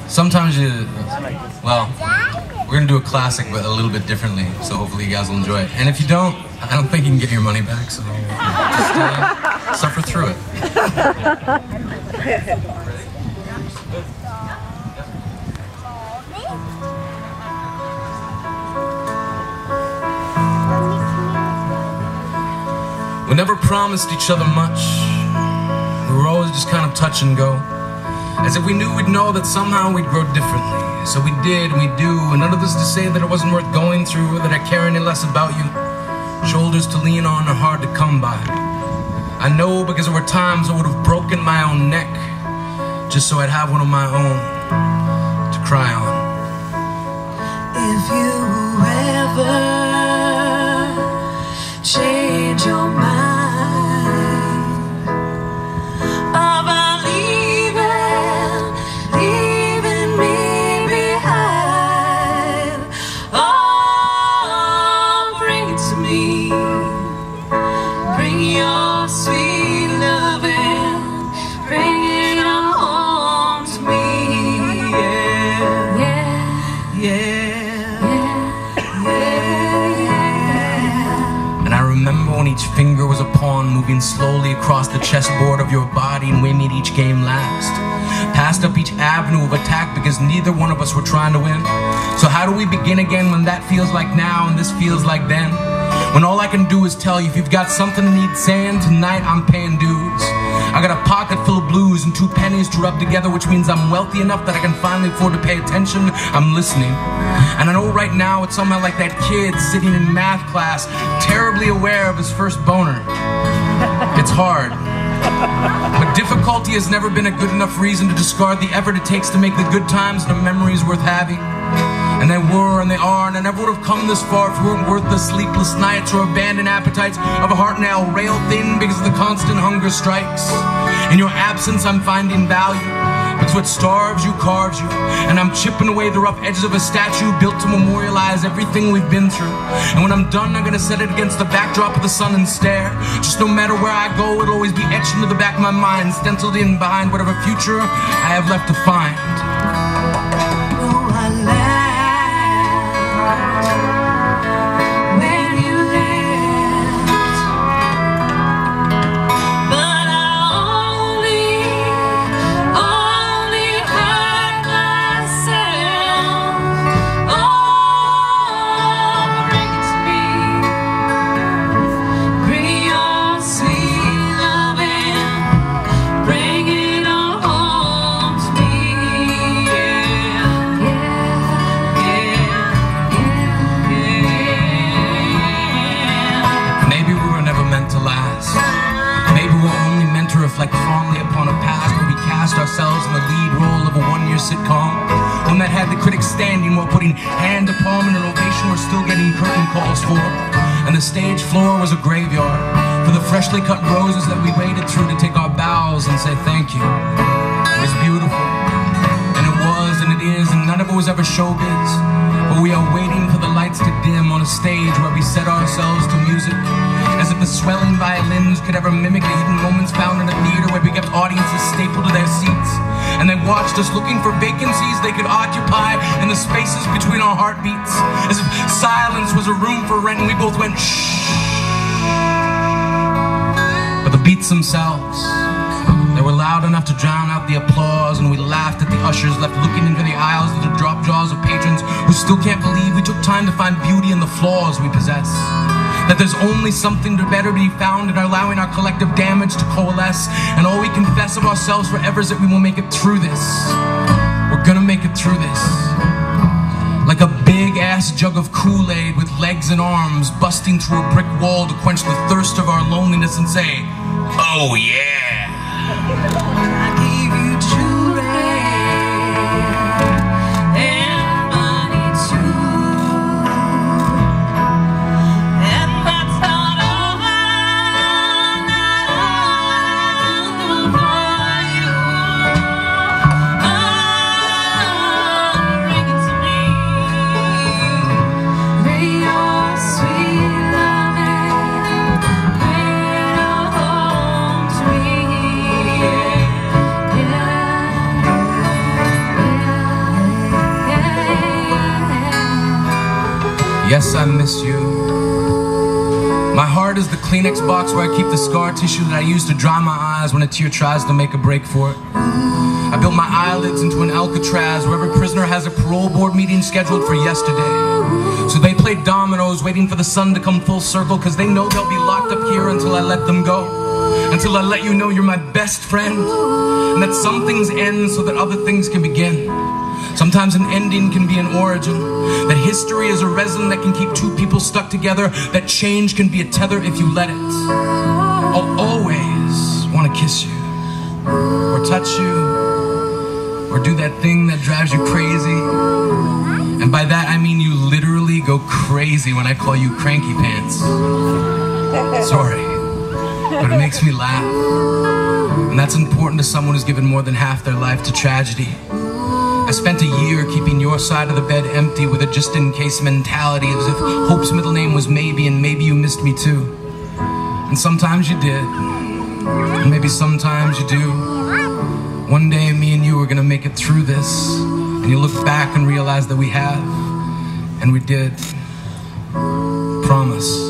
Sometimes well, we're gonna do a classic, but a little bit differently, so hopefully you guys will enjoy it. And if you don't, I don't think you can get your money back, so just suffer through it. We never promised each other much. We were always just kind of touch and go, as if we knew we'd know that somehow we'd grow differently. So we did, and we do, and none of this to say that it wasn't worth going through, or that I care any less about you. Shoulders to lean on are hard to come by. I know, because there were times I would have broken my own neck just so I'd have one of my own to cry on. If you ever change your mind about leaving me behind, oh, bring it to me. Bring your sweet loving, bring it on home to me. Yeah, yeah, yeah. And I remember when each finger was a pawn moving slowly across the chessboard of your body, and we made each game last. Passed up each avenue of attack because neither one of us were trying to win. So how do we begin again when that feels like now and this feels like then? When all I can do is tell you, if you've got something that needs saying, tonight I'm paying dues. I got a pocket full of blues and 2 pennies to rub together, which means I'm wealthy enough that I can finally afford to pay attention. I'm listening. And I know right now it's somehow like that kid sitting in math class, terribly aware of his first boner. It's hard. But difficulty has never been a good enough reason to discard the effort it takes to make the good times and the memories worth having. And they were, and they are, and I never would have come this far if it weren't worth the sleepless nights or abandoned appetites of a heart now rail thin because of the constant hunger strikes. In your absence I'm finding value, because what starves you carves you, and I'm chipping away the rough edges of a statue built to memorialize everything we've been through. And when I'm done, I'm gonna set it against the backdrop of the sun and stare. Just no matter where I go, it'll always be etched into the back of my mind, stenciled in behind whatever future I have left to find. Reflect fondly upon a past where we cast ourselves in the lead role of a one-year sitcom, one that had the critics standing while putting hand to palm in an ovation we're still getting curtain calls for. And the stage floor was a graveyard for the freshly cut roses that we waded through to take our bows and say thank you. It was beautiful, and it was, and it is, and none of it was ever showbiz. But we are waiting for the lights to dim on a stage where we set ourselves to music, as if the swelling violins could ever mimic the hidden moments found in a theater where we kept audiences stapled to their seats, and they watched us looking for vacancies they could occupy in the spaces between our heartbeats, as if silence was a room for rent and we both went shh. But the beats themselves, they were loud enough to drown out the applause, and we laughed at the ushers left looking into the aisles of the drop jaws of patrons who still can't believe we took time to find beauty in the flaws we possess. That there's only something to better be found in allowing our collective damage to coalesce, and all we confess of ourselves forever is that we will make it through this. We're gonna make it through this. Like a big-ass jug of Kool-Aid with legs and arms busting through a brick wall to quench the thirst of our loneliness and say, oh yeah! I gave you true rain and money too, and that's not over, for you. Oh, bring it to me, bring your sweet loving, bring it home to me. Yes, I miss you. My heart is the Kleenex box where I keep the scar tissue that I use to dry my eyes when a tear tries to make a break for it. I built my eyelids into an Alcatraz where every prisoner has a parole board meeting scheduled for yesterday. So they play dominoes waiting for the sun to come full circle, because they know they'll be locked up here until I let them go. Until I let you know you're my best friend, and that some things end so that other things can begin. Sometimes an ending can be an origin, that history is a resin that can keep two people stuck together, that change can be a tether if you let it. I'll always want to kiss you, or touch you, or do that thing that drives you crazy. And by that I mean you literally go crazy when I call you cranky pants. Sorry, but it makes me laugh. And that's important to someone who's given more than half their life to tragedy. I spent a year keeping your side of the bed empty with a just-in-case mentality, as if Hope's middle name was Maybe, and maybe you missed me too. And sometimes you did, and maybe sometimes you do. One day me and you are gonna make it through this, and you look back and realize that we have, and we did. Promise.